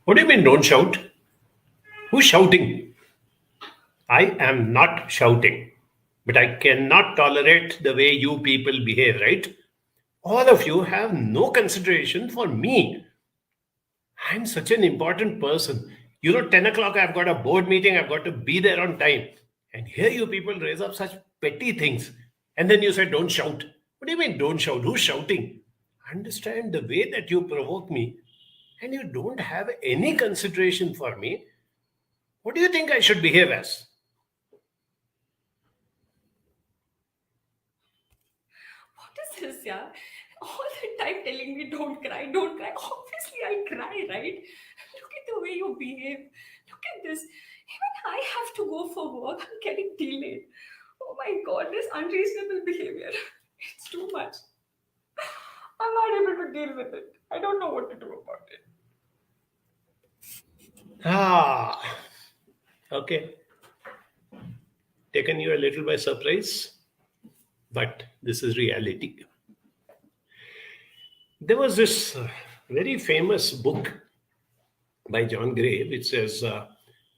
What do you mean, don't shout? Who's shouting? I am not shouting, but I cannot tolerate the way you people behave, right? All of you have no consideration for me. I'm such an important person. 10 o'clock, I've got a board meeting, I've got to be there on time. And here you people raise up such petty things. And then you say, don't shout. What do you mean, don't shout? Who's shouting? Understand the way that you provoke me, and you don't have any consideration for me. What do you think I should behave as? What is this, yeah? All the time telling me don't cry, don't cry. Obviously, I'll cry, right? Look at the way you behave. Look at this. Even I have to go for work. I'm getting delayed. Oh my god, this unreasonable behavior. It's too much. I'm not able to deal with it. I don't know what to do about it. Ah, okay. Taken you a little by surprise, but this is reality. There was this very famous book by John Gray which says,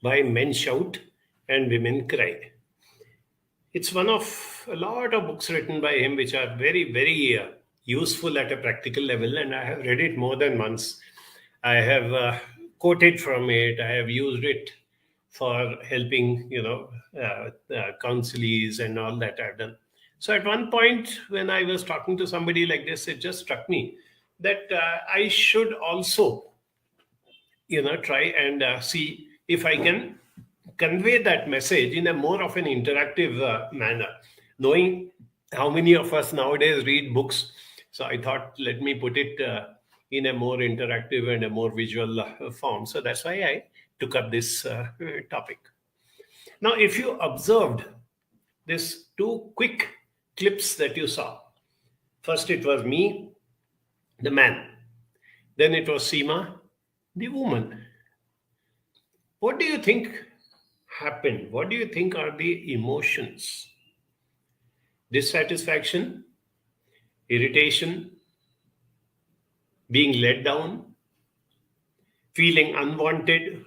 Why Men Shout and Women Cry. It's one of a lot of books written by him which are very, very useful at a practical level, and I have read it more than once. I have quoted from it, I have used it for helping, counselees and all that I've done. So at one point, when I was talking to somebody like this, it just struck me that I should also, try and see if I can convey that message in a more of an interactive manner, knowing how many of us nowadays read books. So I thought, let me put it in a more interactive and a more visual form. So that's why I took up this topic. Now, if you observed these two quick clips that you saw, first it was me, the man, then it was Seema, the woman. What do you think happened? What do you think are the emotions? Dissatisfaction, irritation, being let down, feeling unwanted.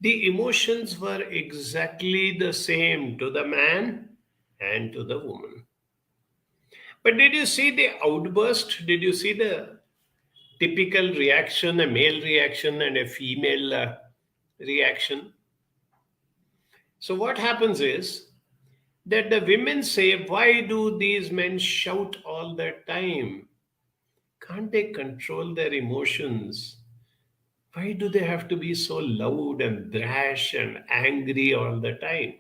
The emotions were exactly the same to the man and to the woman. But did you see the outburst? Did you see the typical reaction, a male reaction and a female reaction? So, what happens is that the women say, Why do these men shout all the time? Can't they control their emotions? Why do they have to be so loud and brash and angry all the time?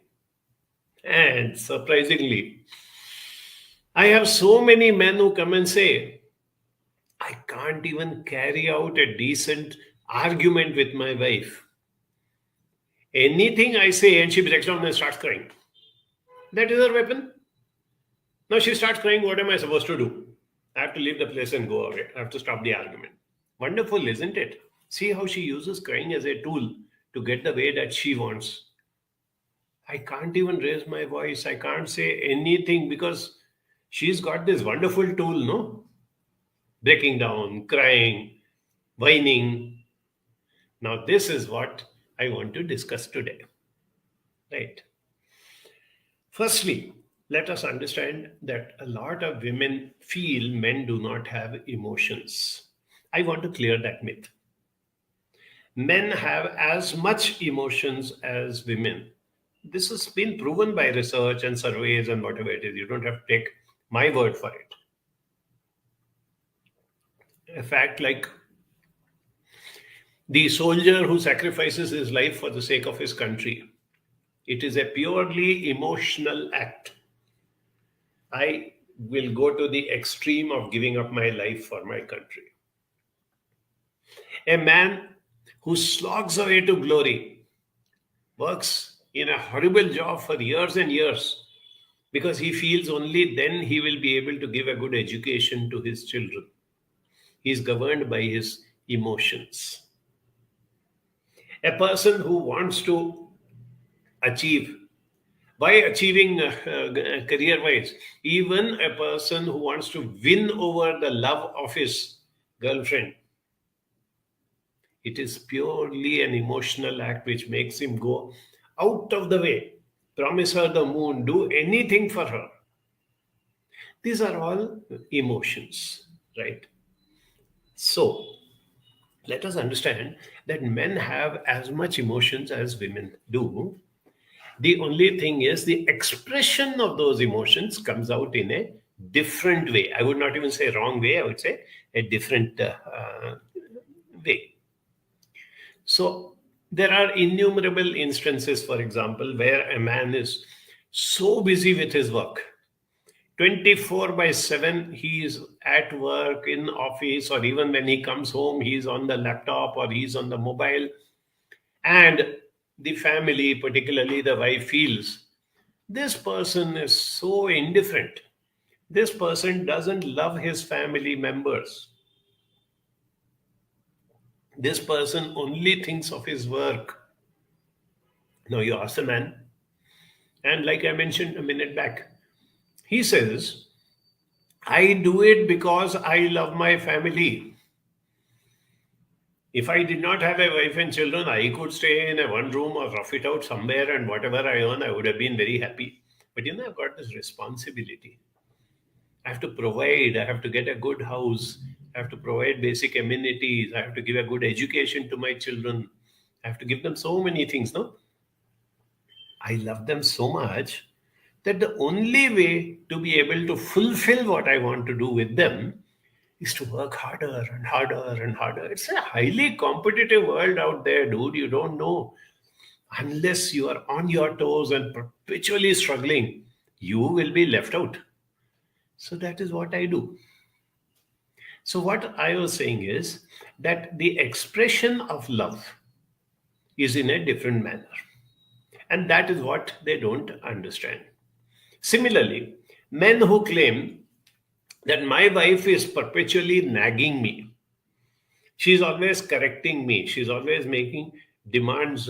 And surprisingly, I have so many men who come and say, I can't even carry out a decent argument with my wife. Anything I say, and she breaks down and starts crying. That is her weapon. Now she starts crying. What am I supposed to do? I have to leave the place and go away. I have to stop the argument. Wonderful, isn't it? See how she uses crying as a tool to get the way that she wants. I can't even raise my voice. I can't say anything because she's got this wonderful tool, no? Breaking down, crying, whining. Now, this is what I want to discuss today. Right. Firstly, let us understand that a lot of women feel men do not have emotions. I want to clear that myth. Men have as much emotions as women. This has been proven by research and surveys and whatever it is. You don't have to take my word for it. A fact like the soldier who sacrifices his life for the sake of his country, it is a purely emotional act. I will go to the extreme of giving up my life for my country. A man who slogs away to glory, works in a horrible job for years and years because he feels only then he will be able to give a good education to his children. He is governed by his emotions. A person who wants to achieve, by achieving career wise, even a person who wants to win over the love of his girlfriend, It is purely an emotional act which makes him go out of the way, promise her the moon, do anything for her. These are all emotions, right? So let us understand that men have as much emotions as women do. The only thing is the expression of those emotions comes out in a different way. I would not even say wrong way, I would say a different way. So there are innumerable instances, for example, where a man is so busy with his work, 24 by 7, he is at work in office, or even when he comes home, he's on the laptop or he's on the mobile. And the family, particularly the wife, feels this person is so indifferent. This person doesn't love his family members. This person only thinks of his work. Now you ask the man, and like I mentioned a minute back, he says, I do it because I love my family. If I did not have a wife and children, I could stay in a one room or rough it out somewhere, and whatever I earn, I would have been very happy. But I've got this responsibility. I have to provide, I have to get a good house, I have to provide basic amenities, I have to give a good education to my children, I have to give them so many things. No, I love them so much that the only way to be able to fulfill what I want to do with them is to work harder and harder and harder. It's a highly competitive world out there, dude. You don't know. Unless you are on your toes and perpetually struggling, you will be left out. So that is what I do. So, what I was saying is that the expression of love is in a different manner. And that is what they don't understand. Similarly, men who claim that my wife is perpetually nagging me, she's always correcting me, she's always making demands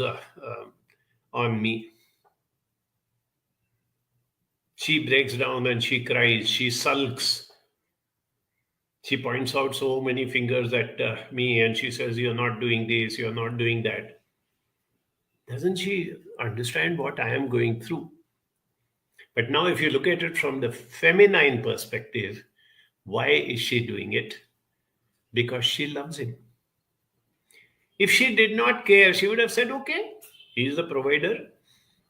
on me. She breaks down and she cries, she sulks. She points out so many fingers at me and she says, you're not doing this, you're not doing that. Doesn't she understand what I am going through? But now, if you look at it from the feminine perspective, why is she doing it? Because she loves him. If she did not care, she would have said, okay, he's the provider.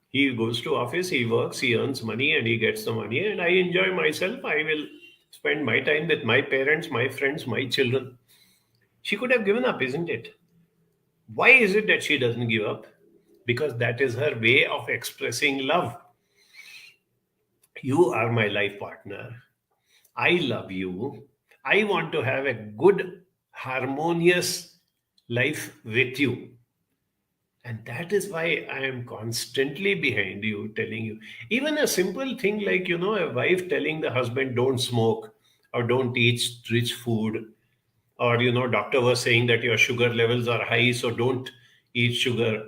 He goes to office, he works, he earns money, and he gets the money, and I enjoy myself. I will spend my time with my parents, my friends, my children. She could have given up, isn't it? Why is it that she doesn't give up? Because that is her way of expressing love. You are my life partner. I love you. I want to have a good, harmonious life with you. And that is why I am constantly behind you, telling you. Even a simple thing like, a wife telling the husband, don't smoke or don't eat rich food. Or, doctor was saying that your sugar levels are high, so don't eat sugar.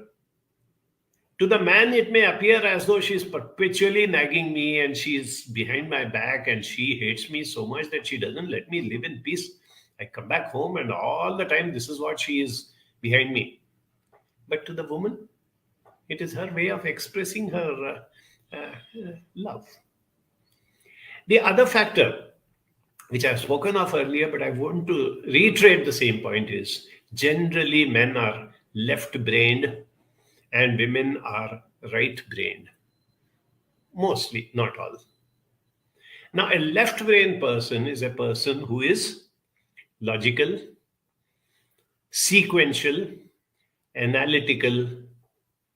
To the man, it may appear as though she's perpetually nagging me and she's behind my back and she hates me so much that she doesn't let me live in peace. I come back home and all the time, this is what she is behind me. But to the woman, it is her way of expressing her love. The other factor, which I've spoken of earlier, but I want to reiterate the same point, is generally men are left brained and women are right brained. Mostly, not all. Now, a left brain person is a person who is logical, sequential, analytical,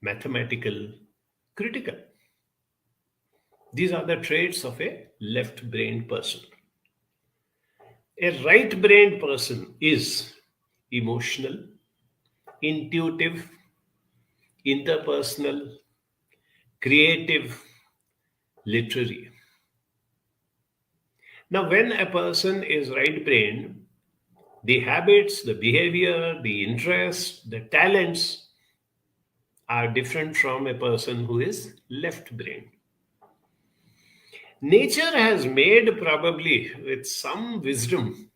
mathematical, critical. These are the traits of a left brained person. A right brained person is emotional, intuitive, interpersonal, creative, literary. Now, when a person is right brained, the habits, the behavior, the interests, the talents are different from a person who is left brained. Nature has made, probably with some wisdom,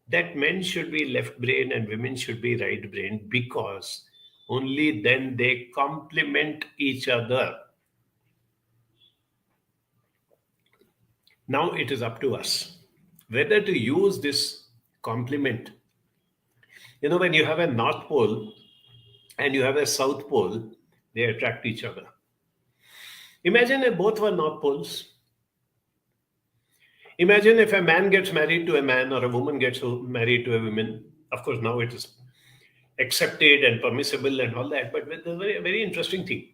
that men should be left brain and women should be right brain, because only then they complement each other. Now it is up to us whether to use this complement. When you have a North Pole and you have a South Pole, they attract each other. Imagine if both were North Poles. Imagine if a man gets married to a man or a woman gets married to a woman. Of course, now it is accepted and permissible and all that, but there's a very, very interesting thing.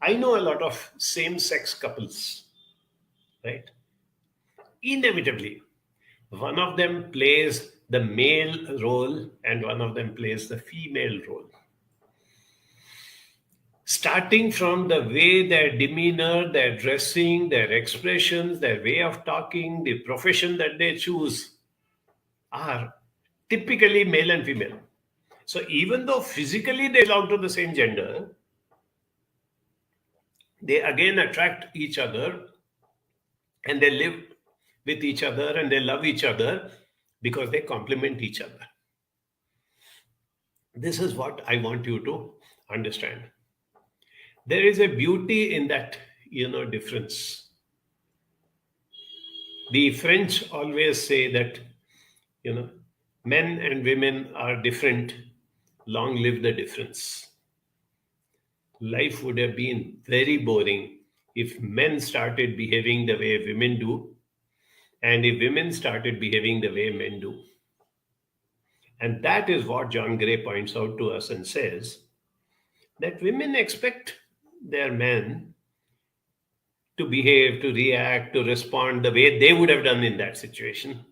I know a lot of same sex couples, right? Inevitably, one of them plays the male role and one of them plays the female role. Starting from the way their demeanor, their dressing, their expressions, their way of talking, the profession that they choose are typically male and female. So even though physically they belong to the same gender, they again attract each other and they live with each other and they love each other because they complement each other. This is what I want you to understand. There is a beauty in that, difference. The French always say that, men and women are different. Long live the difference. Life would have been very boring if men started behaving the way women do, and if women started behaving the way men do. And that is what John Gray points out to us and says that women expect their men to behave, to react, to respond the way they would have done in that situation.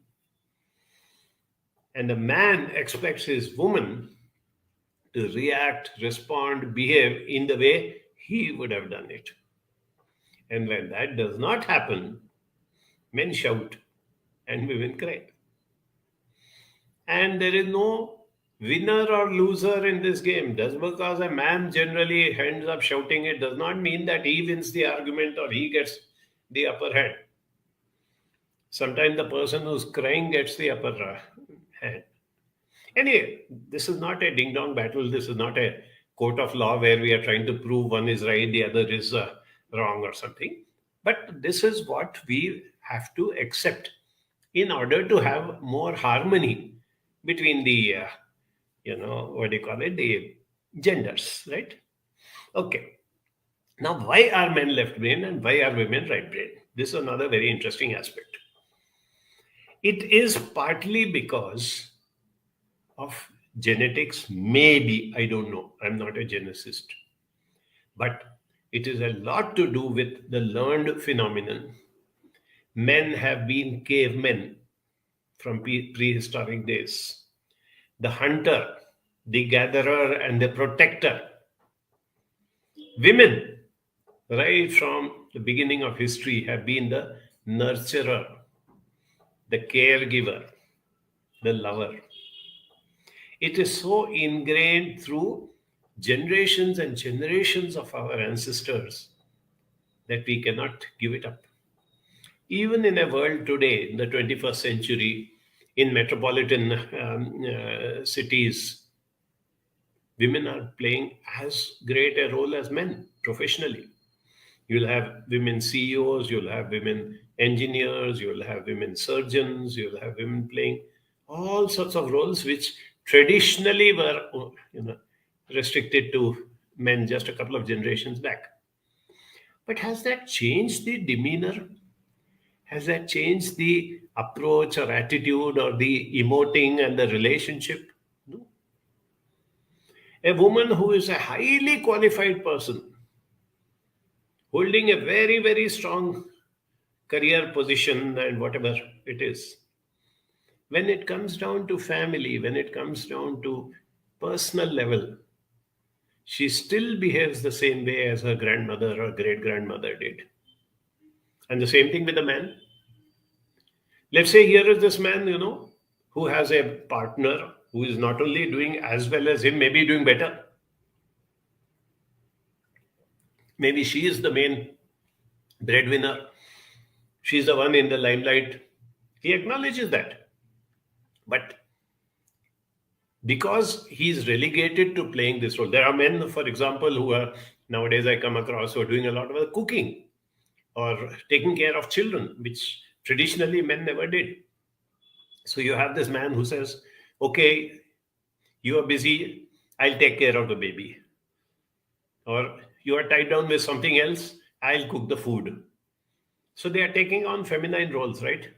And the man expects his woman to react, respond, behave in the way he would have done it. And when that does not happen, men shout and women cry. And there is no winner or loser in this game. Just because a man generally ends up shouting, it does not mean that he wins the argument or he gets the upper hand. Sometimes the person who's crying gets the upper hand. Anyway, this is not a ding dong battle. This is not a court of law where we are trying to prove one is right, the other is wrong or something. But this is what we have to accept in order to have more harmony between the, the genders, right? Okay. Now, why are men left brain and why are women right brain? This is another very interesting aspect. It is partly because of genetics, maybe, I don't know, I'm not a geneticist, but it is a lot to do with the learned phenomenon. Men have been cavemen from prehistoric days. The hunter, the gatherer, and the protector. Women, right from the beginning of history, have been the nurturer, the caregiver, the lover. It is so ingrained through generations and generations of our ancestors that we cannot give it up. Even in a world today, in the 21st century, in metropolitan cities, women are playing as great a role as men professionally. You'll have women CEOs, you'll have women engineers, you'll have women surgeons, you'll have women playing all sorts of roles which traditionally were restricted to men just a couple of generations back. But has that changed the demeanor? Has that changed the approach or attitude or the emoting and the relationship? No. A woman who is a highly qualified person, holding a very, very strong career position and whatever it is, when it comes down to family, when it comes down to personal level, she still behaves the same way as her grandmother or great grandmother did. And the same thing with the man. Let's say here is this man, who has a partner who is not only doing as well as him, maybe doing better. Maybe she is the main breadwinner. She's the one in the limelight. He acknowledges that. But because he's relegated to playing this role. There are men, for example, who are nowadays I come across who are doing a lot of cooking or taking care of children, which traditionally men never did. So you have this man who says, okay, you are busy, I'll take care of the baby. Or you are tied down with something else, I'll cook the food. So they are taking on feminine roles, right?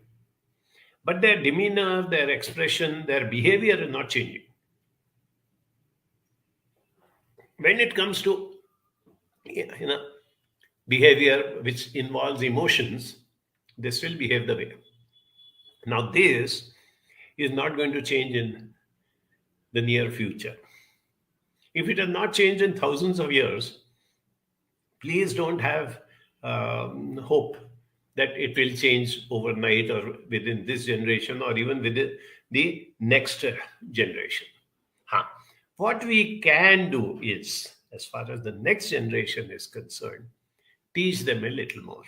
But their demeanor, their expression, their behavior is not changing. When it comes to behavior which involves emotions, they still behave the way. Now, this is not going to change in the near future. If it has not changed in thousands of years, please don't have hope that it will change overnight or within this generation or even within the next generation. Huh. What we can do is, as far as the next generation is concerned, teach them a little more.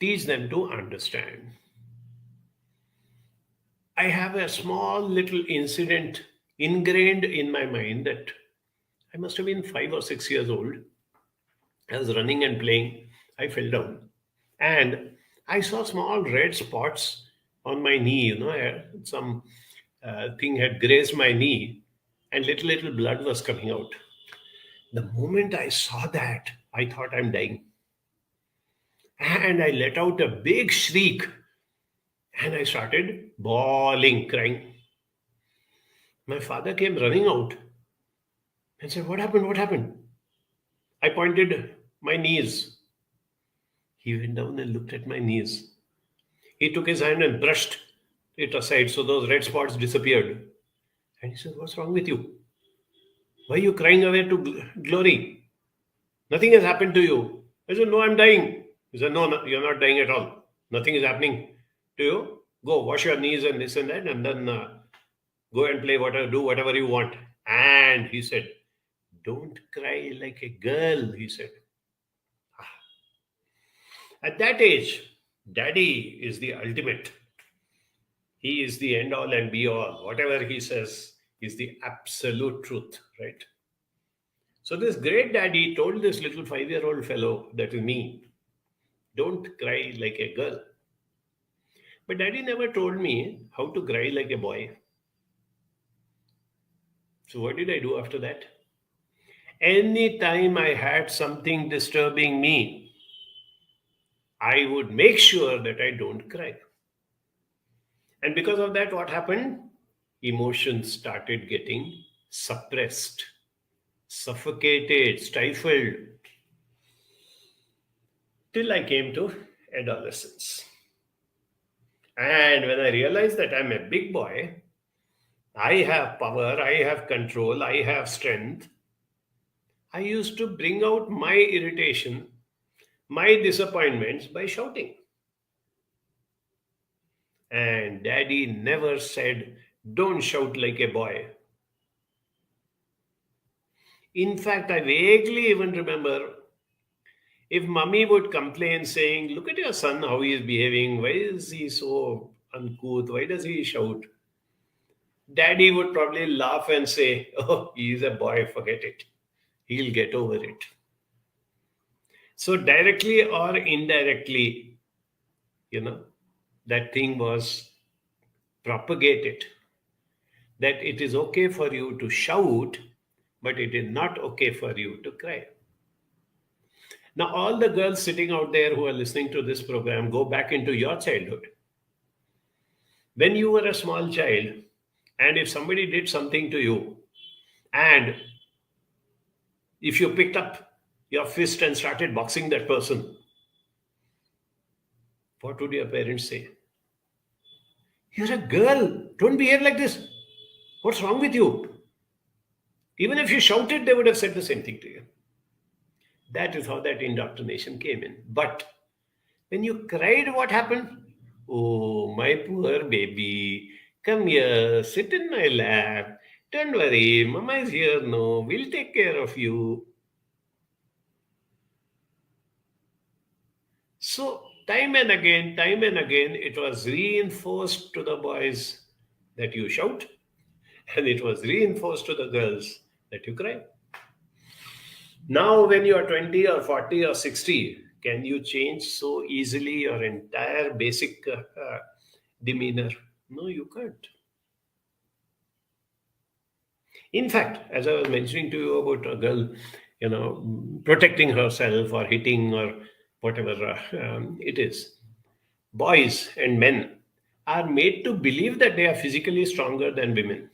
Teach them to understand. I have a small little incident ingrained in my mind that I must have been 5 or 6 years old. I was running and playing. I fell down. And I saw small red spots on my knee. Some thing had grazed my knee, and little blood was coming out. The moment I saw that, I thought I'm dying. And I let out a big shriek and I started bawling, crying. My father came running out and said, "What happened? What happened?" I pointed my knees. He went down and looked at my knees. He took his hand and brushed it aside so those red spots disappeared. And he said, "What's wrong with you? Why are you crying away to glory? Nothing has happened to you." I said, "No, I'm dying." He said, "No, you're not dying at all. Nothing is happening to you. Go wash your knees and this and that, and then go and play whatever, do whatever you want." And he said, "Don't cry like a girl," he said. At that age, daddy is the ultimate. He is the end all and be all. Whatever he says is the absolute truth, right? So this great daddy told this little 5-year-old fellow, that is me, don't cry like a girl. But daddy never told me how to cry like a boy. So what did I do after that? Anytime I had something disturbing me, I would make sure that I don't cry. And because of that, what happened? Emotions started getting suppressed, suffocated, stifled, till I came to adolescence. And when I realized that I'm a big boy, I have power, I have control, I have strength, I used to bring out my irritation, my disappointments by shouting. And daddy never said, don't shout like a boy. In fact, I vaguely even remember if mummy would complain saying, look at your son, how he is behaving, why is he so uncouth, why does he shout? Daddy would probably laugh and say, oh, he is a boy, forget it. He'll get over it. So directly or indirectly, that thing was propagated, that it is okay for you to shout, but it is not okay for you to cry. Now, all the girls sitting out there who are listening to this program, go back into your childhood. When you were a small child, and if somebody did something to you, and if you picked up your fist and started boxing that person, what would your parents say? You're a girl. Don't behave like this. What's wrong with you? Even if you shouted, they would have said the same thing to you. That is how that indoctrination came in. But when you cried, what happened? Oh, my poor baby. Come here, sit in my lap. Don't worry, Mama is here. No, we'll take care of you. So, time and again, it was reinforced to the boys that you shout, And it was reinforced to the girls that you cry. Now, when you are 20 or 40 or 60, can you change so easily your entire basic demeanor? No, you can't. In fact, as I was mentioning to you about a girl, protecting herself or hitting or whatever it is, boys and men are made to believe that they are physically stronger than women.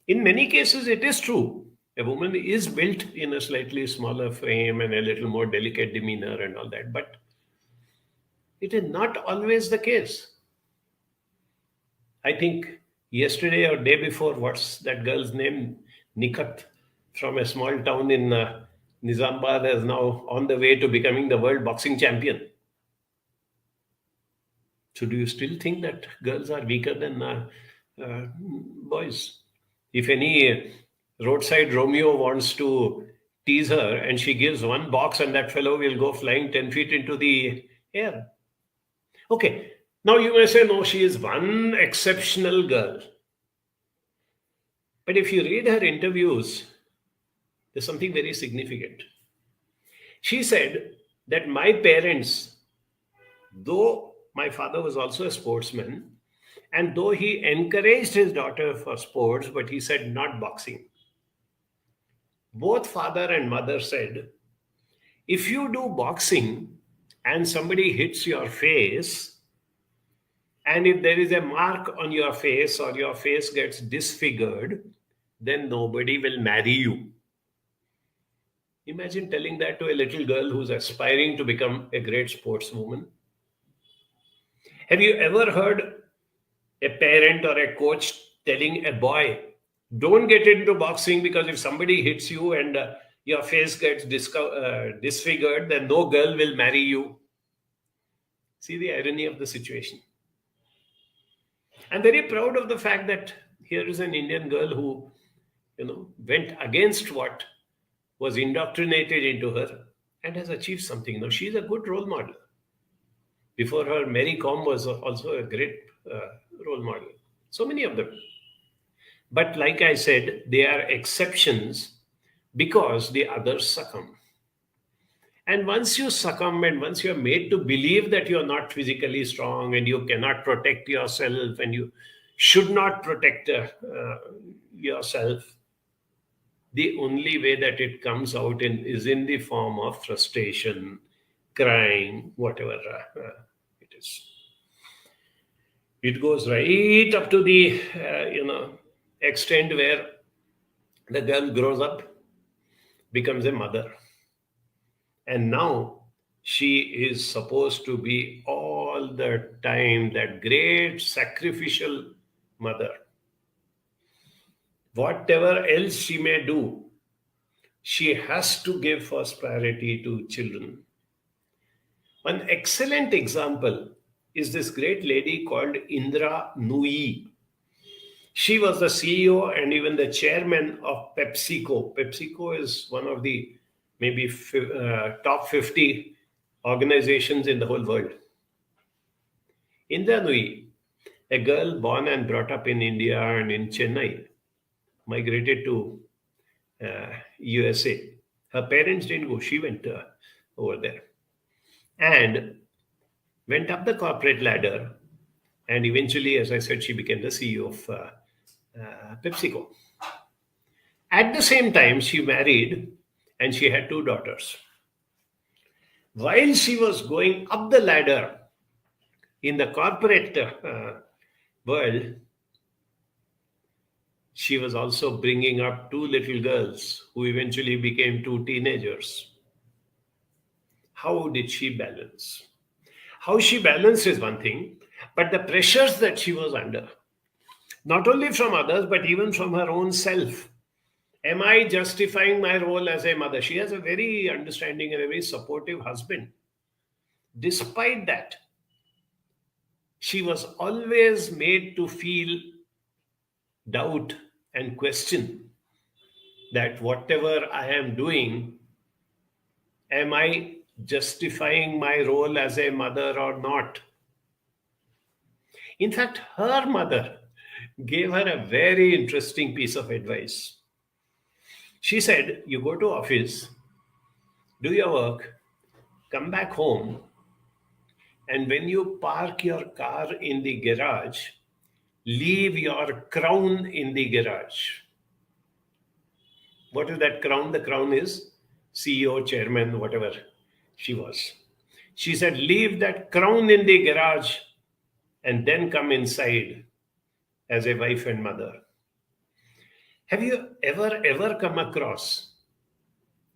In many cases, it is true. A woman is built in a slightly smaller frame and a little more delicate demeanor and all that, but it is not always the case. I think yesterday or day before, what's that girl's name? Nikat from a small town in Nizamabad is now on the way to becoming the world boxing champion. So, do you still think that girls are weaker than boys? If any roadside Romeo wants to tease her and she gives one box and that fellow will go flying 10 feet into the air. Okay, now you may say, no, she is one exceptional girl. But if you read her interviews, there's something very significant. She said that my parents, though my father was also a sportsman, and though he encouraged his daughter for sports, but he said not boxing. Both father and mother said, if you do boxing and somebody hits your face, and if there is a mark on your face or your face gets disfigured, then nobody will marry you. Imagine telling that to a little girl who's aspiring to become a great sportswoman. Have you ever heard a parent or a coach telling a boy, don't get into boxing because if somebody hits you and your face gets disfigured, then no girl will marry you? See the irony of the situation. I'm very proud of the fact that here is an Indian girl who, went against what was indoctrinated into her and has achieved something. Now, she's a good role model. Before her, Mary Kom was also a great role model. So many of them. But like I said, they are exceptions because the others succumb. And once you succumb and once you're made to believe that you're not physically strong and you cannot protect yourself and you should not protect yourself, the only way that it comes out is in the form of frustration, crying, whatever it is. It goes right up to the, extent where the girl grows up, becomes a mother. And now she is supposed to be all the time that great sacrificial mother. Whatever else she may do, she has to give first priority to children. One excellent example is this great lady called Indra Nooyi. She was the CEO and even the chairman of PepsiCo. PepsiCo is one of the maybe top 50 organizations in the whole world. Indra Nooyi, a girl born and brought up in India and in Chennai, migrated to USA. Her parents didn't go. She went over there and went up the corporate ladder. And eventually, as I said, she became the CEO of PepsiCo. At the same time, she married and she had 2 daughters. While she was going up the ladder in the corporate world, she was also bringing up 2 little girls who eventually became 2 teenagers. How did she balance? How she balanced is one thing, but the pressures that she was under, not only from others, but even from her own self. Am I justifying my role as a mother? She has a very understanding and a very supportive husband. Despite that, she was always made to feel doubt and question that whatever I am doing, am I justifying my role as a mother or not? In fact, her mother gave her a very interesting piece of advice. She said, you go to office, do your work, come back home, and when you park your car in the garage, leave your crown in the garage. What is that crown? The crown is CEO, chairman, whatever she was. She said, leave that crown in the garage and then come inside as a wife and mother. Have you ever come across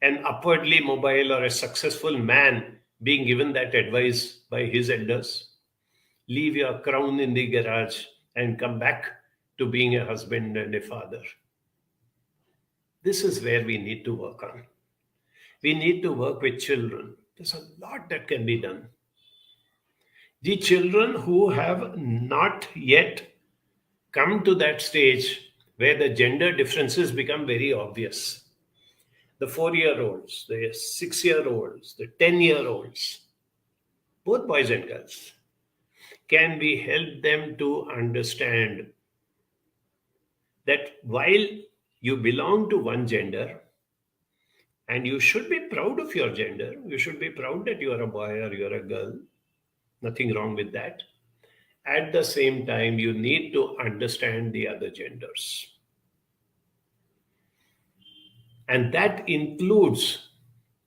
an upwardly mobile or a successful man being given that advice by his elders? Leave your crown in the garage and come back to being a husband and a father. This is where we need to work on. We need to work with children. There's a lot that can be done. The children who have not yet come to that stage where the gender differences become very obvious. The 4-year-olds, the 6-year-olds, the 10-year-olds, both boys and girls, can we help them to understand that while you belong to one gender, and you should be proud of your gender, you should be proud that you are a boy or you're a girl, nothing wrong with that. At the same time, you need to understand the other genders. And that includes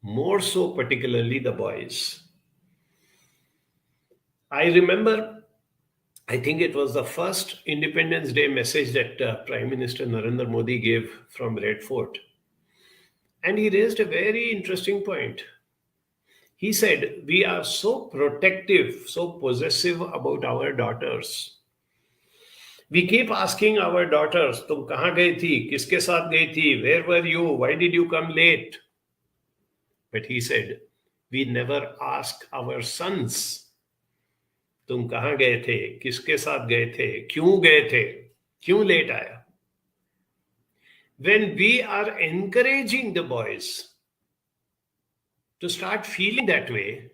more so particularly the boys. I remember, I think it was the first Independence Day message that Prime Minister Narendra Modi gave from Red Fort. And he raised a very interesting point. He said, we are so protective, so possessive about our daughters. We keep asking our daughters, तुम कहाँ गई थी? किसके साथ गई थी? Where were you? Why did you come late? But he said, we never ask our sons, तुम कहाँ गए थे? किसके साथ गए थे? क्यों गए थे? क्यों late आया? When we are encouraging the boys to start feeling that way,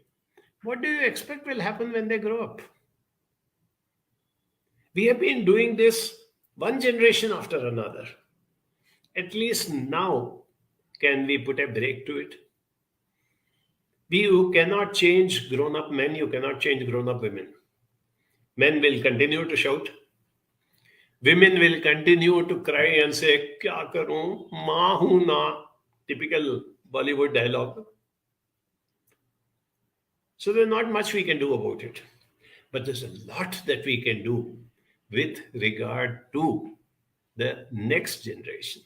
what do you expect will happen when they grow up? We have been doing this one generation after another. At least now, can we put a break to it? You cannot change grown-up men, you cannot change grown-up women. Men will continue to shout. Women will continue to cry and say, kya karun, maa hu na, typical Bollywood dialogue. So there's not much we can do about it. But there's a lot that we can do with regard to the next generation.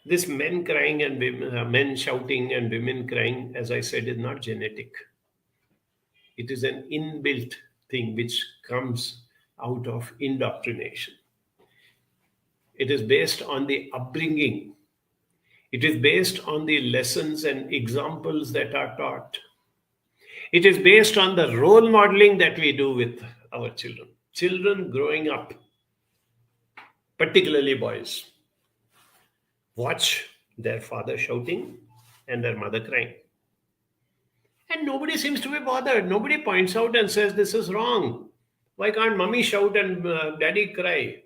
This men crying and women, men shouting and women crying, as I said, is not genetic. It is an inbuilt thing which comes out of indoctrination. It is based on the upbringing. It is based on the lessons and examples that are taught. It is based on the role modeling that we do with our children. Children growing up, particularly boys, watch their father shouting and their mother crying. And nobody seems to be bothered. Nobody points out and says, this is wrong. Why can't mommy shout and daddy cry?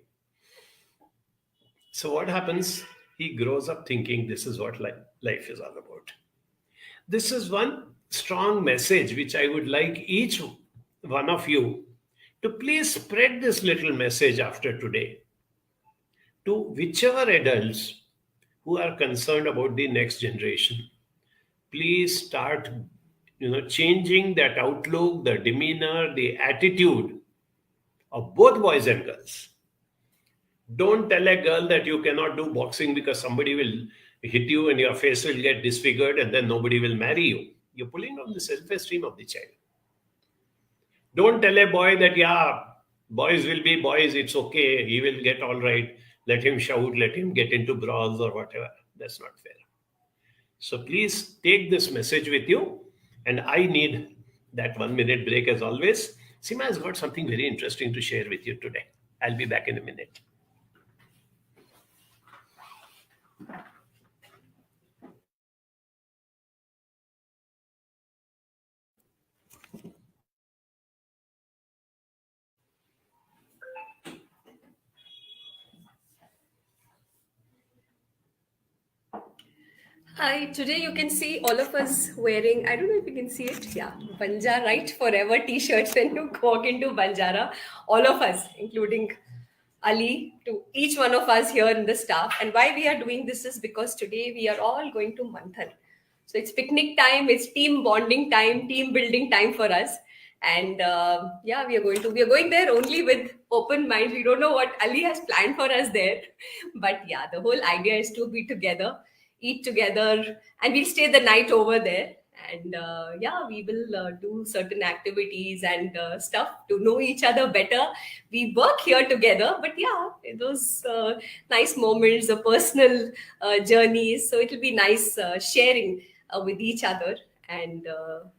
So what happens? He grows up thinking this is what life is all about. This is one strong message which I would like each one of you to please spread this little message after today to whichever adults who are concerned about the next generation. Please start changing that outlook, the demeanor, the attitude of both boys and girls. Don't tell a girl that you cannot do boxing because somebody will hit you and your face will get disfigured and then nobody will marry you. You're pulling down the self-esteem of the child. Don't tell a boy that, yeah, boys will be boys, it's okay, he will get all right. Let him shout, let him get into brawls or whatever. That's not fair. So please take this message with you. And I need that 1 minute break as always. Seema has got something very interesting to share with you today. I'll be back in a minute. Hi, today you can see all of us wearing, I don't know if you can see it, yeah, Banjara Right Forever t-shirts when you walk into Banjara. All of us, including Ali, to each one of us here in the staff. And why we are doing this is because today we are all going to Manthan. So it's picnic time, it's team bonding time, team building time for us. And yeah, we are going there only with open minds. We don't know what Ali has planned for us there, but yeah, the whole idea is to be together, eat together, and we'll stay the night over there. And yeah, we will do certain activities and stuff to know each other better. We work here together, but yeah, those nice moments, the personal journeys. So it'll be nice sharing with each other. And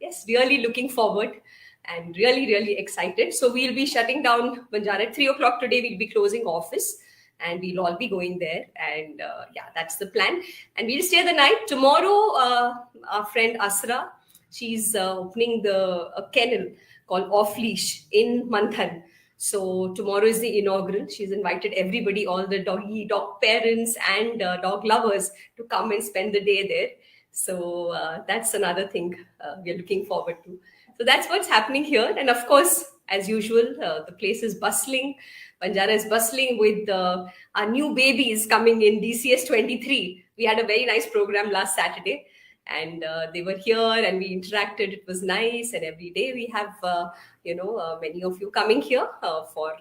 yes, really looking forward and really, really excited. So we'll be shutting down Banjara at 3 o'clock today. We'll be closing office and we'll all be going there. And yeah, that's the plan. And we'll stay the night. Tomorrow, our friend Asra, she's opening a kennel called Off Leash in Manthan. So tomorrow is the inaugural. She's invited everybody, all the dog parents and dog lovers, to come and spend the day there. So that's another thing we're looking forward to. So that's what's happening here. And of course, as usual, the place is bustling. Banjara is bustling with our new babies coming in DCS 23. We had a very nice program last Saturday, and they were here and we interacted. It was nice. And every day we have, many of you coming here for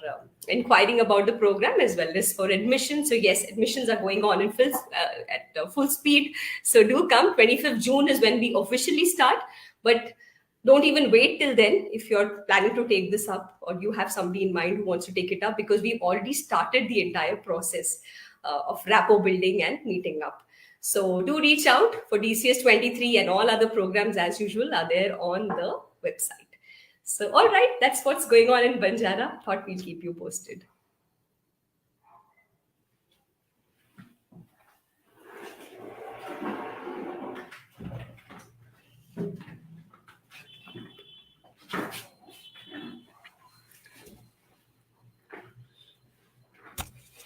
inquiring about the program as well as for admission. So yes, admissions are going on in full speed. So do come. 25th June is when we officially start. But don't even wait till then if you're planning to take this up or you have somebody in mind who wants to take it up, because we've already started the entire process of rapport building and meeting up. So do reach out for DCS 23, and all other programs as usual are there on the website. So all right, that's what's going on in Banjara. Thought we'll keep you posted.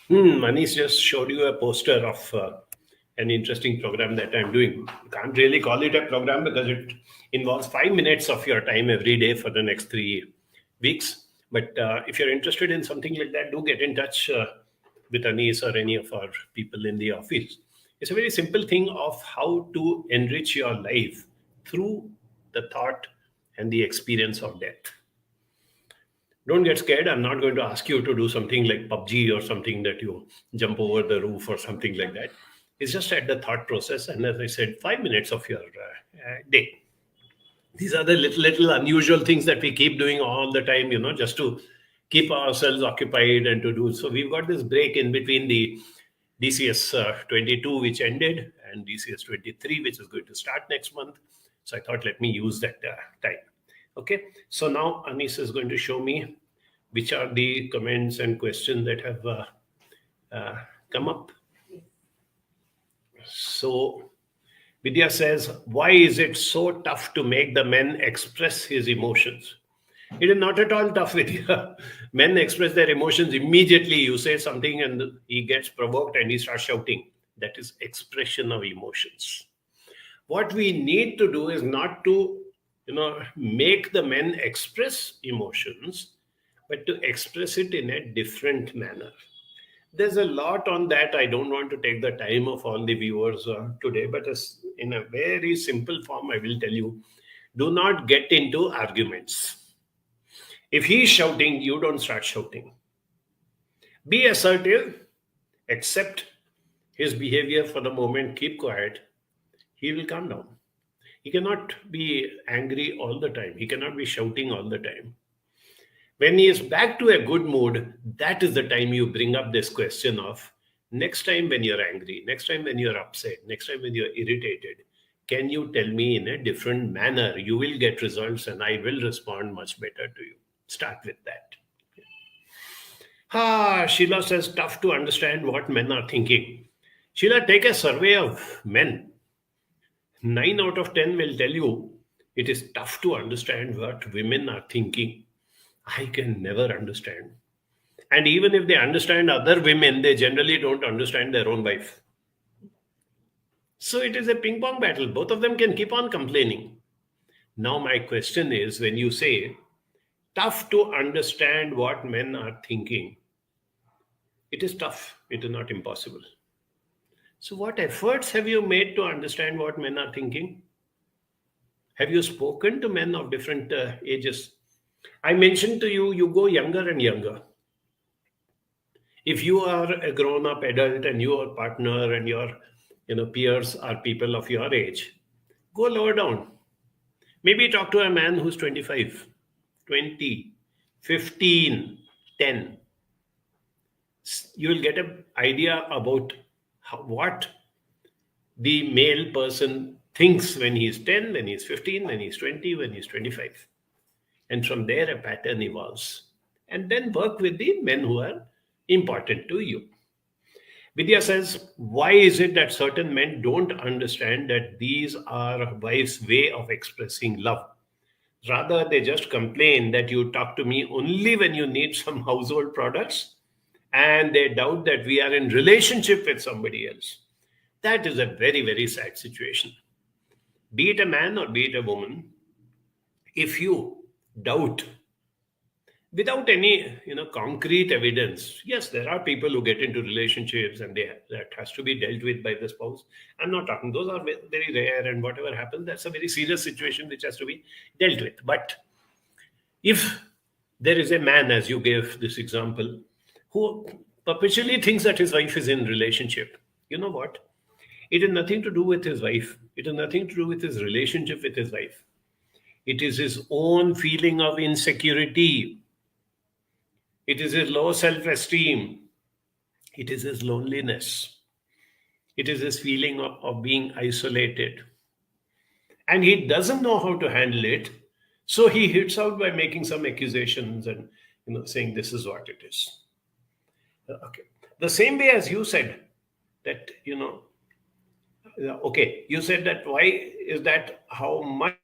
Manish just showed you a poster of an interesting program that I'm doing. You can't really call it a program because it involves 5 minutes of your time every day for the next 3 weeks. But if you're interested in something like that, do get in touch with Anis or any of our people in the office. It's a very simple thing of how to enrich your life through the thought and the experience of death. Don't get scared. I'm not going to ask you to do something like PUBG or something that you jump over the roof or something like that. It's just at the thought process. And as I said, 5 minutes of your day. These are the little unusual things that we keep doing all the time, just to keep ourselves occupied and to do. So we've got this break in between the DCS 22, which ended, and DCS 23, which is going to start next month. So I thought, let me use that time. Okay, so now Anis is going to show me which are the comments and questions that have come up. So Vidya says, why is it so tough to make the men express his emotions? It is not at all tough, Vidya. Men express their emotions immediately. You say something and he gets provoked and he starts shouting. That is expression of emotions. What we need to do is not to make the men express emotions, but to express it in a different manner. There's a lot on that. I don't want to take the time of all the viewers today, but in a very simple form, I will tell you, do not get into arguments. If he's shouting, you don't start shouting. Be assertive, accept his behavior for the moment, keep quiet, he will calm down. He cannot be angry all the time. He cannot be shouting all the time. When he is back to a good mood, that is the time you bring up this question of, next time when you're angry, next time when you're upset, next time when you're irritated, can you tell me in a different manner? You will get results and I will respond much better to you. Start with that. Sheila says, tough to understand what men are thinking. Sheila, take a survey of men. 9 out of 10 will tell you it is tough to understand what women are thinking. I can never understand. And even if they understand other women, they generally don't understand their own wife. So it is a ping pong battle. Both of them can keep on complaining. Now, my question is, when you say tough to understand what men are thinking, it is tough, it is not impossible. So, what efforts have you made to understand what men are thinking? Have you spoken to men of different ages? I mentioned to you, you go younger and younger. If you are a grown up adult and your partner and your peers are people of your age, go lower down. Maybe talk to a man who's 25, 20, 15, 10. You will get an idea about what the male person thinks when he's 10, when he's 15, when he's 20, when he's 25. And from there, a pattern evolves. And then work with the men who are important to you. Vidya says, why is it that certain men don't understand that these are wife's way of expressing love? Rather, they just complain that you talk to me only when you need some household products, and they doubt that we are in relationship with somebody else. That is a very, very sad situation. Be it a man or be it a woman, if you doubt without any concrete evidence, yes, there are people who get into relationships and that has to be dealt with by the spouse. I'm not talking, those are very rare, and whatever happens, that's a very serious situation which has to be dealt with. But if there is a man, as you gave this example, who perpetually thinks that his wife is in relationship, you know what, it has nothing to do with his wife, it has nothing to do with his relationship with his wife. It is his own feeling of insecurity. It is his low self esteem. It is his loneliness. It is his feeling of being isolated. And he doesn't know how to handle it. So he hits out by making some accusations and saying this is what it is. Okay. The same way as you said that, okay, you said that why is that how much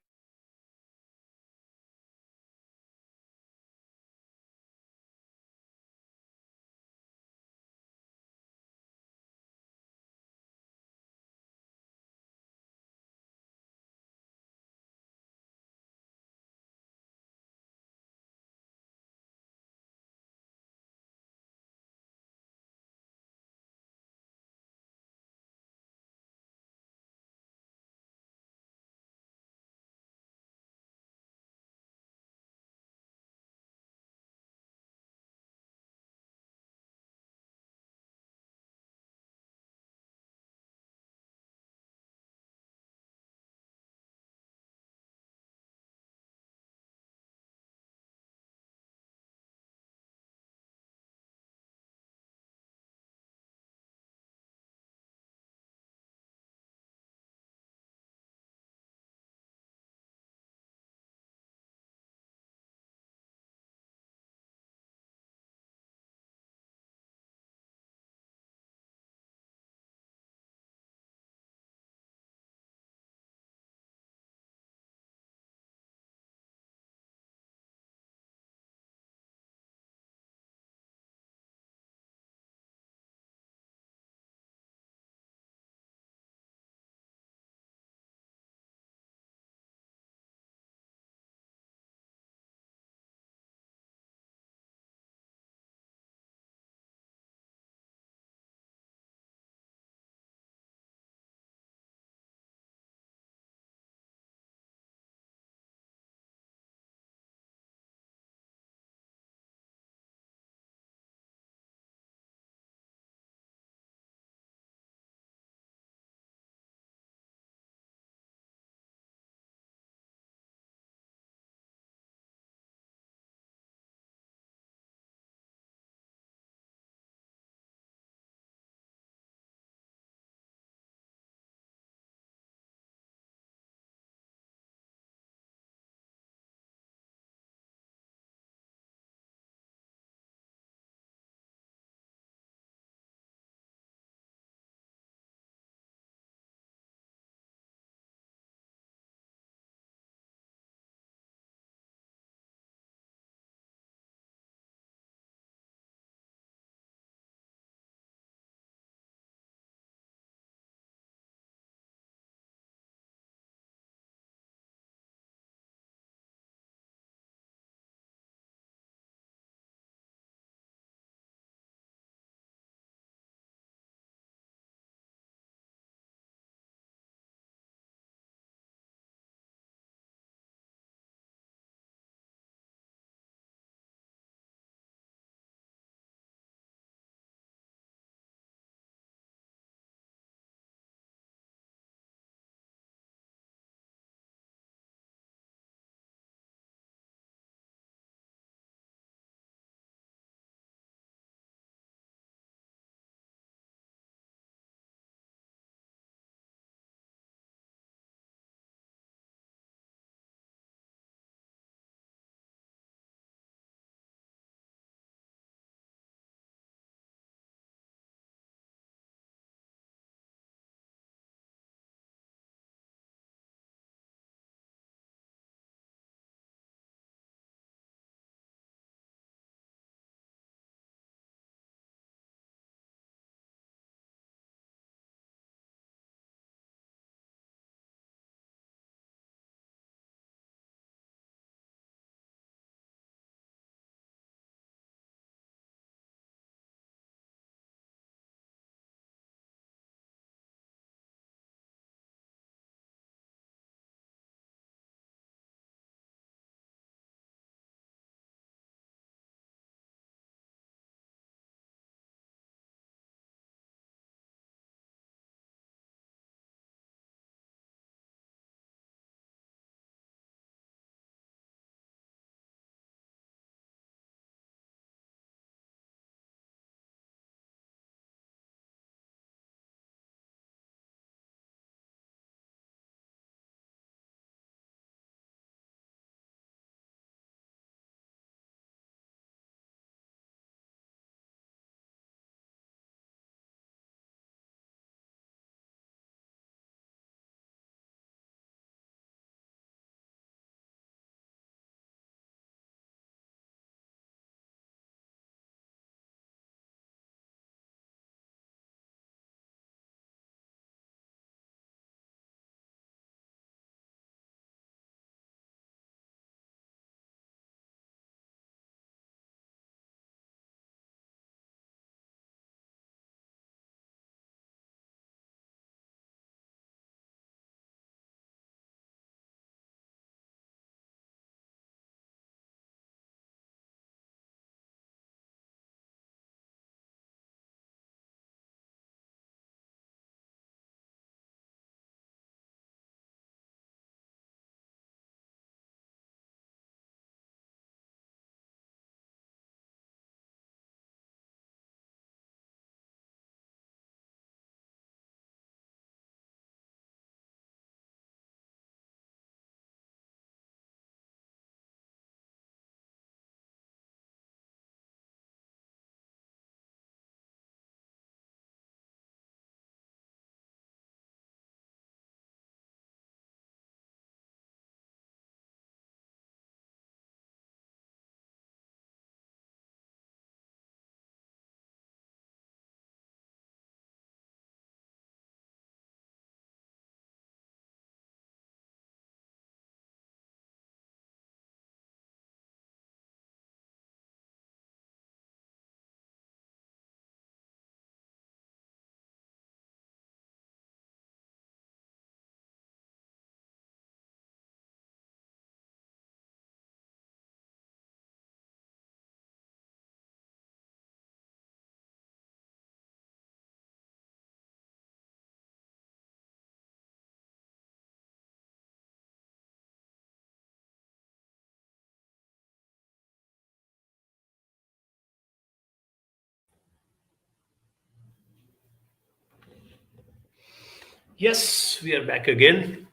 Yes, we are back again.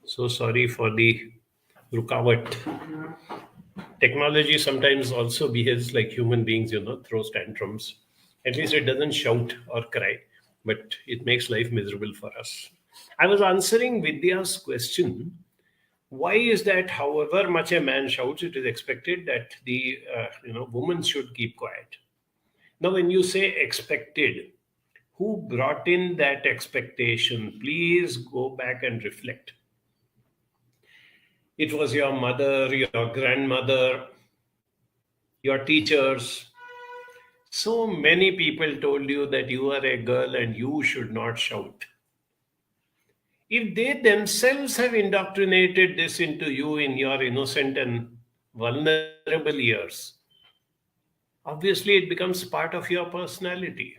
So sorry for the rukawat. Technology sometimes also behaves like human beings, throws tantrums. At least it doesn't shout or cry, but it makes life miserable for us. I was answering Vidya's question. Why is that however much a man shouts, it is expected that the woman should keep quiet? Now, when you say expected, who brought in that expectation? Please go back and reflect. It was your mother, your grandmother, your teachers. So many people told you that you are a girl and you should not shout. If they themselves have indoctrinated this into you in your innocent and vulnerable years, obviously it becomes part of your personality.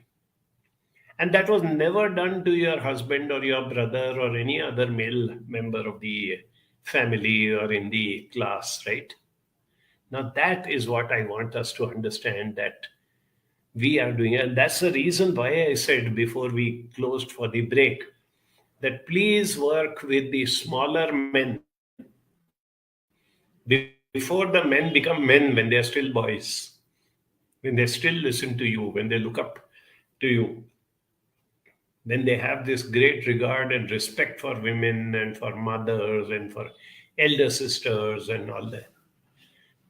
And that was never done to your husband or your brother or any other male member of the family or in the class, right? Now, that is what I want us to understand that we are doing. And that's the reason why I said before we closed for the break that please work with the smaller men before the men become men when they're still boys, when they still listen to you, when they look up to you, when they have this great regard and respect for women and for mothers and for elder sisters and all that.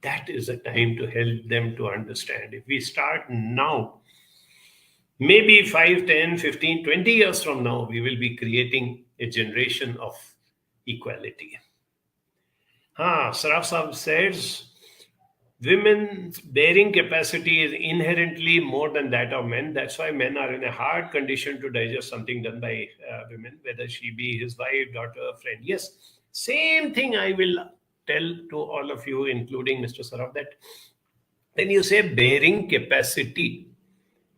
That is a time to help them to understand. If we start now, maybe 5, 10, 15, 20 years from now, we will be creating a generation of equality. Saraf Saab says, women's bearing capacity is inherently more than that of men. That's why men are in a hard condition to digest something done by women, whether she be his wife, daughter, friend. Yes, same thing I will tell to all of you, including Mr. Saraf, that when you say bearing capacity,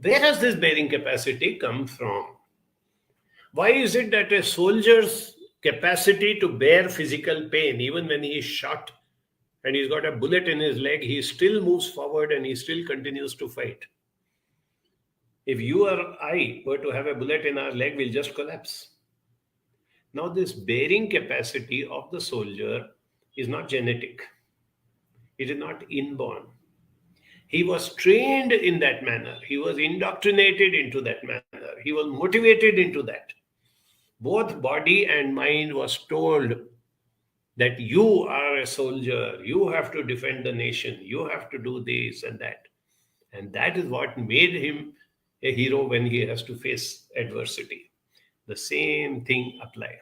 where has this bearing capacity come from? Why is it that a soldier's capacity to bear physical pain, even when he is shot and he's got a bullet in his leg, he still moves forward and he still continues to fight? If you or I were to have a bullet in our leg, we'll just collapse. Now, this bearing capacity of the soldier is not genetic, it is not inborn. He was trained in that manner, he was indoctrinated into that manner, he was motivated into that. Both body and mind was told that you are a soldier, you have to defend the nation, you have to do this and that. And that is what made him a hero when he has to face adversity. The same thing apply.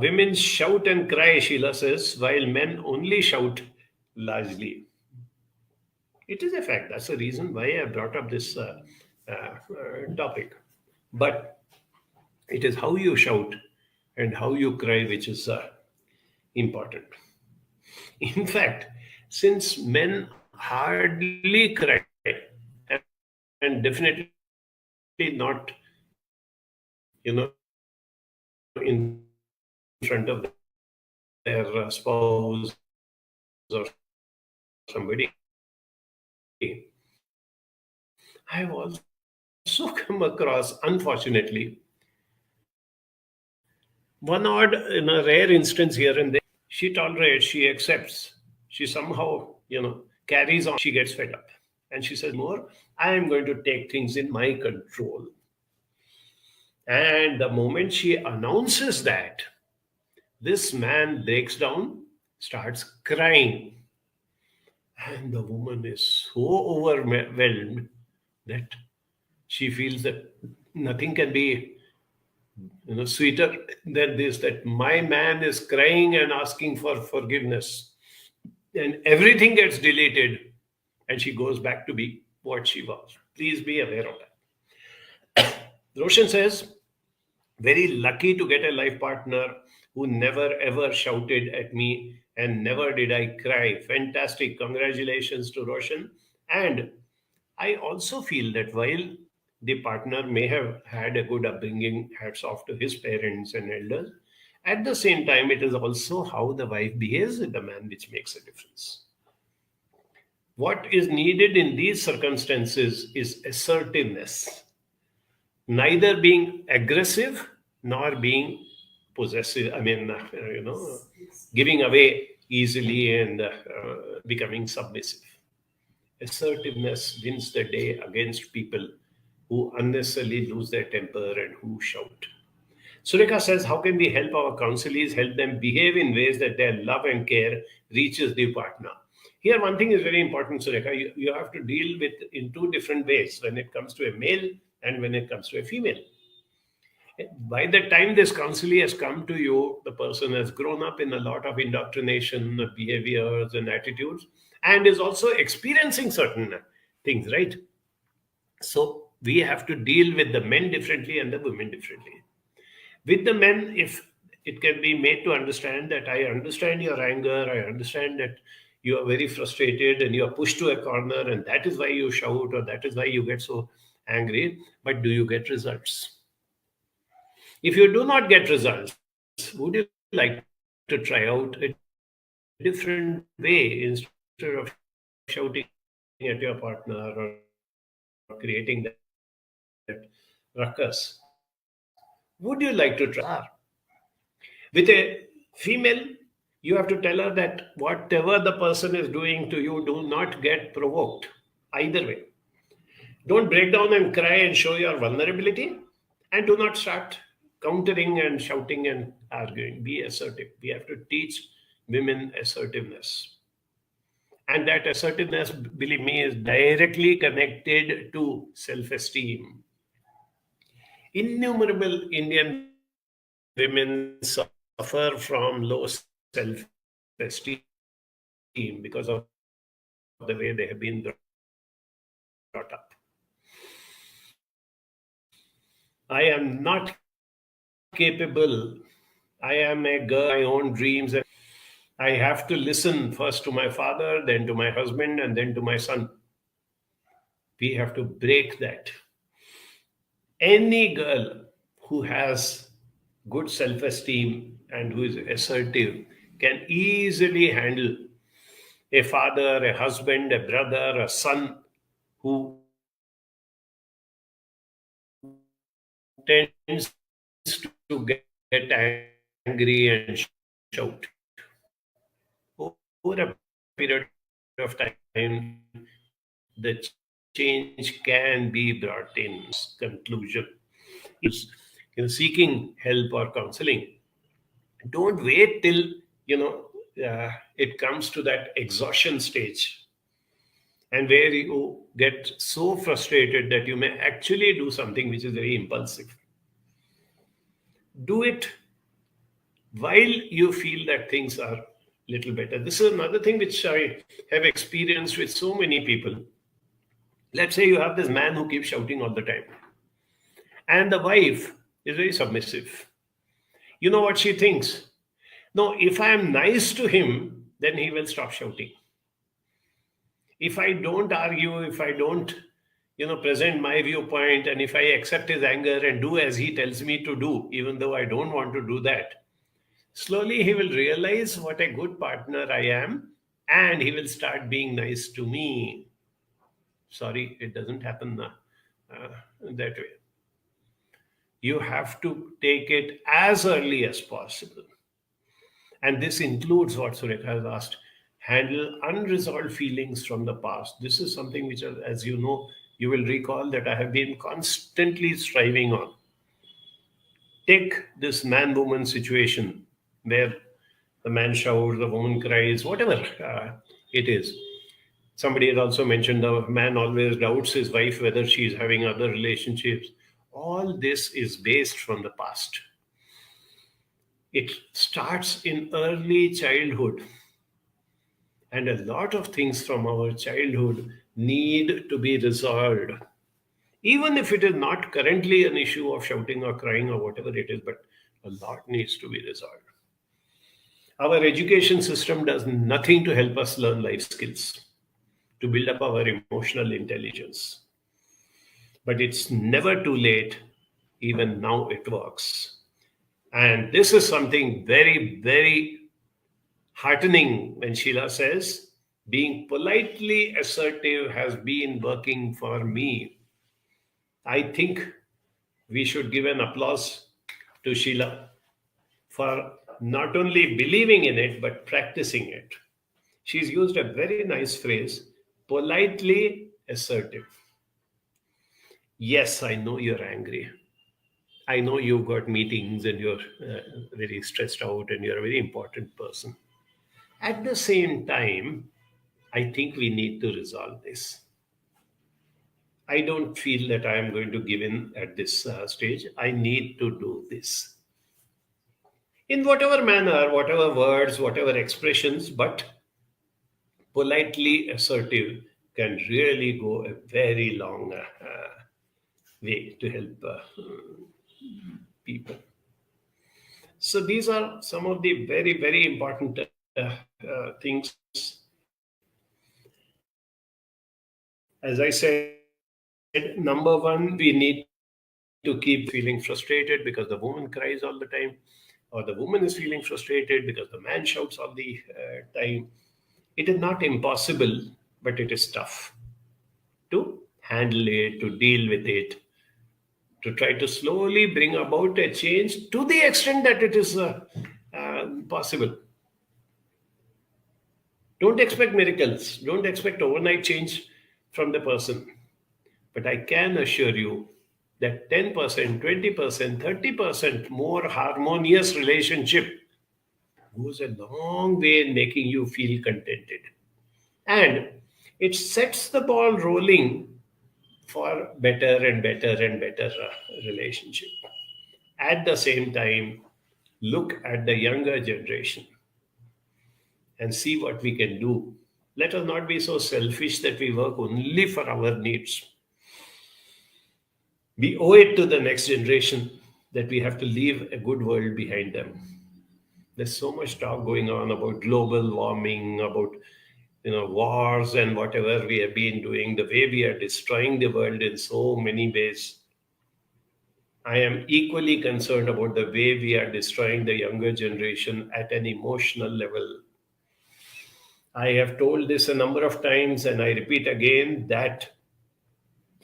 Women shout and cry, Sheila says, while men only shout largely. It is a fact. That's the reason why I brought up this topic. But it is how you shout and how you cry which is important. In fact, since men hardly cry, and definitely not, in front of their spouse or somebody, I've also come across, unfortunately, one odd, in a rare instance here and there, she tolerates, she accepts, she somehow, carries on, she gets fed up. And she says, more, I am going to take things in my control. And the moment she announces that, this man breaks down, starts crying. And the woman is so overwhelmed that she feels that nothing can be sweeter than this, that my man is crying and asking for forgiveness. And everything gets deleted and she goes back to be what she was. Please be aware of that. Roshan says, very lucky to get a life partner who never ever shouted at me and never did I cry. Fantastic. Congratulations to Roshan. And I also feel that while the partner may have had a good upbringing, hats off to his parents and elders, at the same time, it is also how the wife behaves with the man which makes a difference. What is needed in these circumstances is assertiveness. neither being aggressive nor being possessive. Giving away easily and becoming submissive. Assertiveness wins the day against people who unnecessarily lose their temper and who shout. Sureka says, how can we help our counselees help them behave in ways that their love and care reaches the partner? Here, one thing is very important, Sureka. You have to deal with in two different ways when it comes to a male and when it comes to a female. By the time this counselee has come to you, the person has grown up in a lot of indoctrination, behaviors, and attitudes, and is also experiencing certain things, right? So we have to deal with the men differently and the women differently. With the men, if it can be made to understand that I understand your anger, I understand that you are very frustrated and you are pushed to a corner, and that is why you shout or that is why you get so angry. But do you get results? If you do not get results, would you like to try out a different way instead of shouting at your partner or creating that ruckus? Would you like to try? With a female, you have to tell her that whatever the person is doing to you, do not get provoked either way. Don't break down and cry and show your vulnerability, and do not start countering and shouting and arguing. Be assertive. We have to teach women assertiveness. And that assertiveness, believe me, is directly connected to self esteem. Innumerable Indian women suffer from low self esteem because of the way they have been brought up. I am not capable. I am a girl, my own dreams. And I have to listen first to my father, then to my husband, and then to my son. We have to break that. Any girl who has good self esteem and who is assertive can easily handle a father, a husband, a brother, a son who tends to get angry and shout. Over a period of time, the change can be brought in. Conclusion is seeking help or counseling. Don't wait till it comes to that exhaustion stage, and where you get so frustrated that you may actually do something which is very impulsive. Do it while you feel that things are little better. This is another thing which I have experienced with so many people. Let's say you have this man who keeps shouting all the time, and the wife is very submissive. You know what she thinks? No, if I am nice to him, then he will stop shouting. If I don't argue, if I don't, present my viewpoint, and if I accept his anger and do as he tells me to do, even though I don't want to do that, slowly he will realize what a good partner I am, and he will start being nice to me. Sorry, it doesn't happen that way. You have to take it as early as possible. And this includes what Sureka has asked: handle unresolved feelings from the past. This is something which, as you know, you will recall that I have been constantly striving on. Take this man woman situation where the man shouts, the woman cries, whatever it is. Somebody has also mentioned the man always doubts his wife whether she is having other relationships. All this is based from the past. It starts in early childhood. And a lot of things from our childhood need to be resolved. Even if it is not currently an issue of shouting or crying or whatever it is, but a lot needs to be resolved. Our education system does nothing to help us learn life skills, to build up our emotional intelligence. But it's never too late. Even now it works. And this is something very, very heartening when Sheila says, being politely assertive has been working for me. I think We should give an applause to Sheila for not only believing in it, but practicing it. She's used a very nice phrase, politely assertive. Yes, I know you're angry. I know you've got meetings and you're very stressed out and you're a very important person. At the same time, I think we need to resolve this. I don't feel that I am going to give in at this stage. I need to do this in whatever manner, whatever words, whatever expressions, but politely assertive can really go a very long way to help people. So these are some of the very, very important things. As I said, number one, we need to keep feeling frustrated because the woman cries all the time, or the woman is feeling frustrated because the man shouts all the time. It is not impossible, but it is tough to handle it, to deal with it, to try to slowly bring about a change to the extent that it is possible. Don't expect miracles, don't expect overnight change from the person. But I can assure you that 10%, 20%, 30% more harmonious relationship goes a long way in making you feel contented. And it sets the ball rolling for better and better and better relationship. At the same time, look at the younger generation and see what we can do. Let us not be so selfish that we work only for our needs. We owe it to the next generation that we have to leave a good world behind them. There's so much talk going on about global warming, about wars and whatever we have been doing, the way we are destroying the world in so many ways. I am equally concerned about the way we are destroying the younger generation at an emotional level. I have told this a number of times and I repeat again that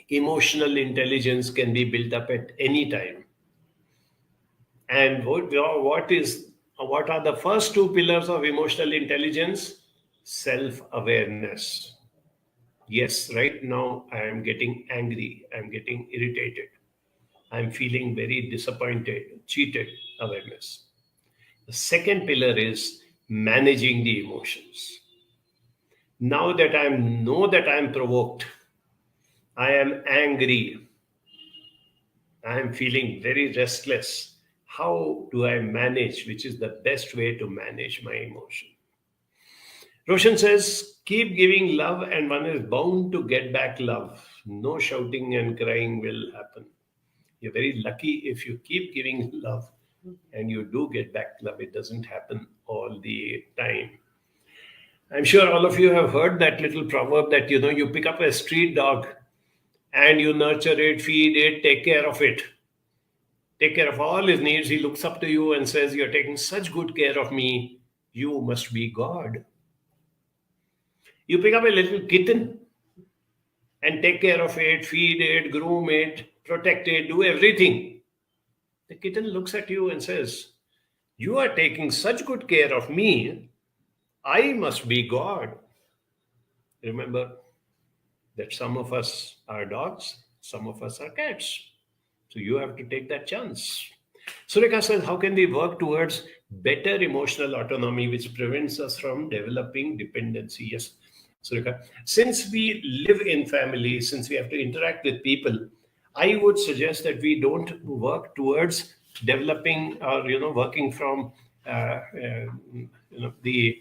emotional intelligence can be built up at any time. And what are the first two pillars of emotional intelligence? Self-awareness. Yes, right now I am getting angry, I'm getting irritated, I'm feeling very disappointed, cheated. Awareness. The second pillar is managing the emotions. Now that I know that I am provoked, I am angry, I am feeling very restless. How do I manage? Which is the best way to manage my emotion? Roshan says, keep giving love and one is bound to get back love. No shouting and crying will happen. You're very lucky if you keep giving love and you do get back love. It doesn't happen all the time. I'm sure all of you have heard that little proverb that, you pick up a street dog and you nurture it, feed it, take care of it. Take care of all his needs. He looks up to you and says, you're taking such good care of me. You must be God. You pick up a little kitten and take care of it, feed it, groom it, protect it, do everything. The kitten looks at you and says, you are taking such good care of me. I must be God. Remember that some of us are dogs, some of us are cats. So you have to take that chance. Sureka says, how can we work towards better emotional autonomy, which prevents us from developing dependency? Yes, Sureka. Since we live in families, since we have to interact with people, I would suggest that we don't work towards developing or working from the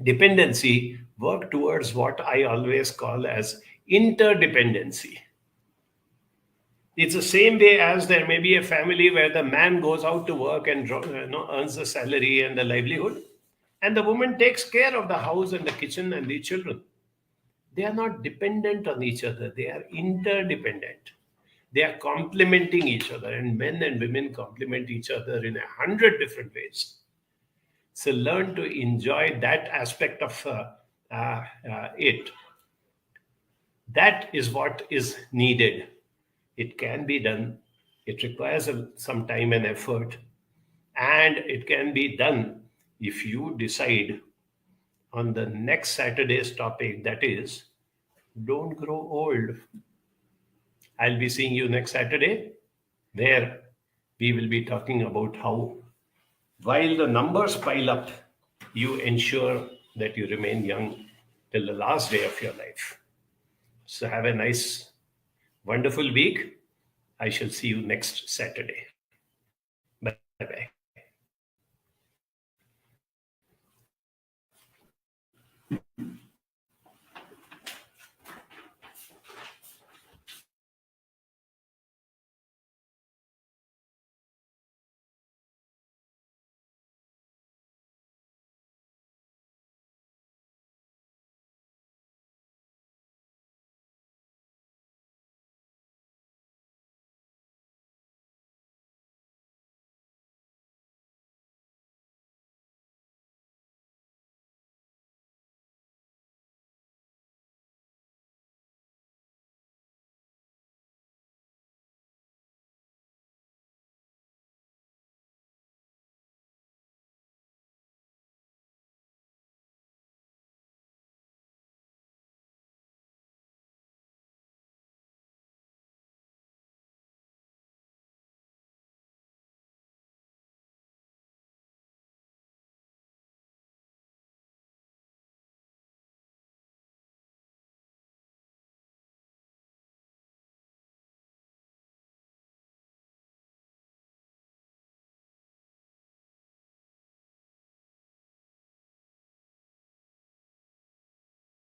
dependency. Work towards what I always call as interdependency. It's the same way as there may be a family where the man goes out to work and earns the salary and the livelihood, and the woman takes care of the house and the kitchen and the children. They are not dependent on each other. They are interdependent. They are complementing each other, and men and women complement each other in 100 different ways. So learn to enjoy that aspect of it. That is what is needed It can be done. It requires some time and effort. And it can be done if you decide on the next Saturday's topic, that is, don't grow old. I'll be seeing you next Saturday, where we will be talking about how, while the numbers pile up, you ensure that you remain young till the last day of your life. So have a nice, wonderful week. I shall see you next Saturday. Bye bye.